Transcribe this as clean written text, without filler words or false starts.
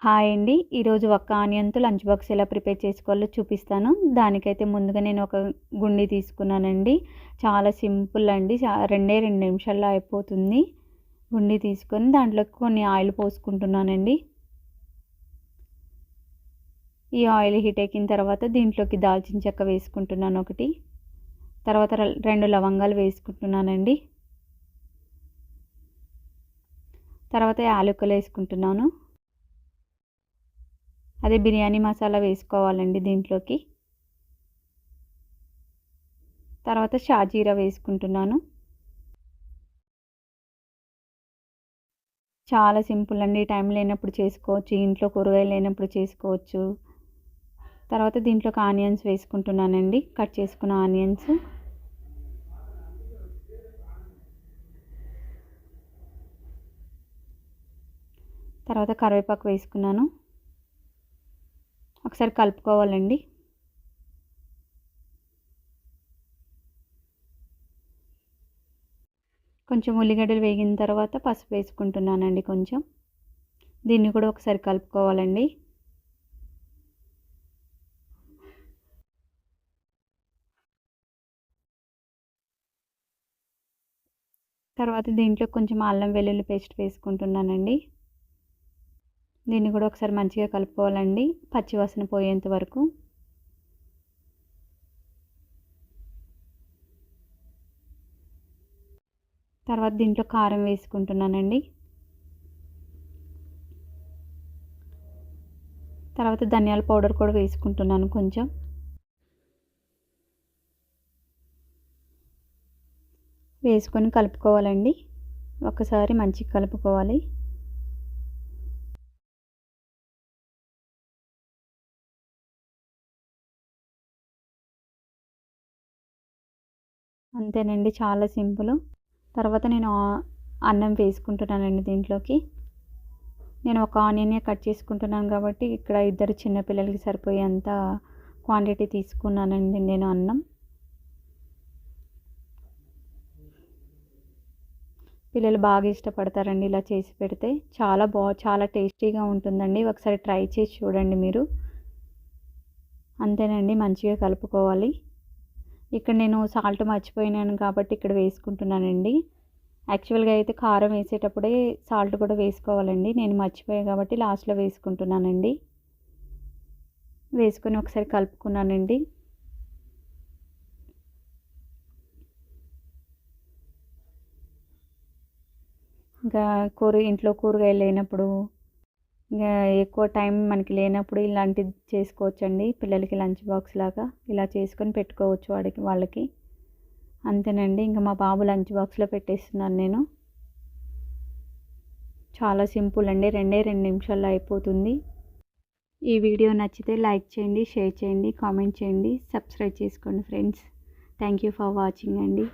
Hi అండి. ఈరోజు ఒక్క ఆనియన్‌తో లంచ్ బాక్స్ ఎలా ప్రిపేర్ చేసుకోవాలో చూపిస్తాను. దానికైతే ముందుగా నేను ఒక గుండి తీసుకున్నానండి. చాలా సింపుల్ అండి. 2 నిమిషాల్లో అయిపోతుంది. గుండి తీసుకొని దాంట్లోకి కొన్ని ఆయిల్ పోసుకుంటున్నానండి. ఈ ఆయిల్ హీట్ ఎక్కిన తర్వాత దీంట్లోకి దాల్చిన చెక్క వేసుకుంటున్నాను ఒకటి. తర్వాత 2 లవంగాలు వేసుకుంటున్నానండి. తర్వాత యాలకులు వేసుకుంటున్నాను. అదే బిర్యానీ మసాలా వేసుకోవాలండి దీంట్లోకి. తర్వాత షాజీరా వేసుకుంటున్నాను. చాలా సింపుల్ అండి. టైం లేనప్పుడు చేసుకోవచ్చు. ఇంట్లో కూరగాయలు లేనప్పుడు చేసుకోవచ్చు. తర్వాత దీంట్లోకి ఆనియన్స్ వేసుకుంటున్నానండి. కట్ చేసుకున్న ఆనియన్స్. తర్వాత కరివేపాకు వేసుకున్నాను. ఒకసారి కలుపుకోవాలండి. కొంచెం ఉల్లిగడ్డలు వేగిన తర్వాత పసుపు వేసుకుంటున్నానండి కొంచెం. దీన్ని కూడా ఒకసారి కలుపుకోవాలండి. తర్వాత దీంట్లో కొంచెం అల్లం వెల్లుల్లి పేస్ట్ వేసుకుంటున్నానండి. దీన్ని కూడా ఒకసారి మంచిగా కలుపుకోవాలండి, పచ్చివాసన పోయేంత వరకు. తర్వాత దీంట్లో కారం వేసుకుంటున్నానండి. తర్వాత ధనియాల పౌడర్ కూడా వేసుకుంటున్నాను కొంచెం. వేసుకొని కలుపుకోవాలండి. ఒకసారి మంచిగా కలుపుకోవాలి. అంతేనండి, చాలా సింపుల్. తర్వాత నేను అన్నం వేసుకుంటున్నానండి దీంట్లోకి. నేను ఒక ఆనియనే కట్ చేసుకుంటున్నాను కాబట్టి ఇక్కడ ఇద్దరు చిన్న పిల్లలకి సరిపోయేంత క్వాంటిటీ తీసుకున్నానండి నేను అన్నం. పిల్లలు బాగా ఇష్టపడతారండి ఇలా చేసి పెడితే. చాలా టేస్టీగా ఉంటుందండి. ఒకసారి ట్రై చేసి చూడండి మీరు. అంతేనండి, మంచిగా కలుపుకోవాలి. ఇక్కడ నేను సాల్ట్ మర్చిపోయినాను కాబట్టి ఇక్కడ వేసుకుంటున్నానండి. యాక్చువల్గా అయితే కారం వేసేటప్పుడే సాల్ట్ కూడా వేసుకోవాలండి. నేను మర్చిపోయాను కాబట్టి లాస్ట్లో వేసుకుంటున్నానండి. వేసుకొని ఒకసారి కలుపుకున్నానండి. ఇంకా ఇంట్లో కూరగాయలు లేనప్పుడు, ఇంకా ఎక్కువ టైం మనకి లేనప్పుడు ఇలాంటిది చేసుకోవచ్చండి. పిల్లలకి లంచ్ బాక్స్ లాగా ఇలా చేసుకొని పెట్టుకోవచ్చు వాళ్ళకి. అంతేనండి, ఇంకా మా బాబు లంచ్ బాక్స్లో పెట్టేస్తున్నాను నేను. చాలా సింపుల్ అండి. 2 నిమిషాల్లో అయిపోతుంది. ఈ వీడియో నచ్చితే లైక్ చేయండి, షేర్ చేయండి, కామెంట్ చేయండి, సబ్స్క్రైబ్ చేసుకోండి friends. Thank you for watching అండి.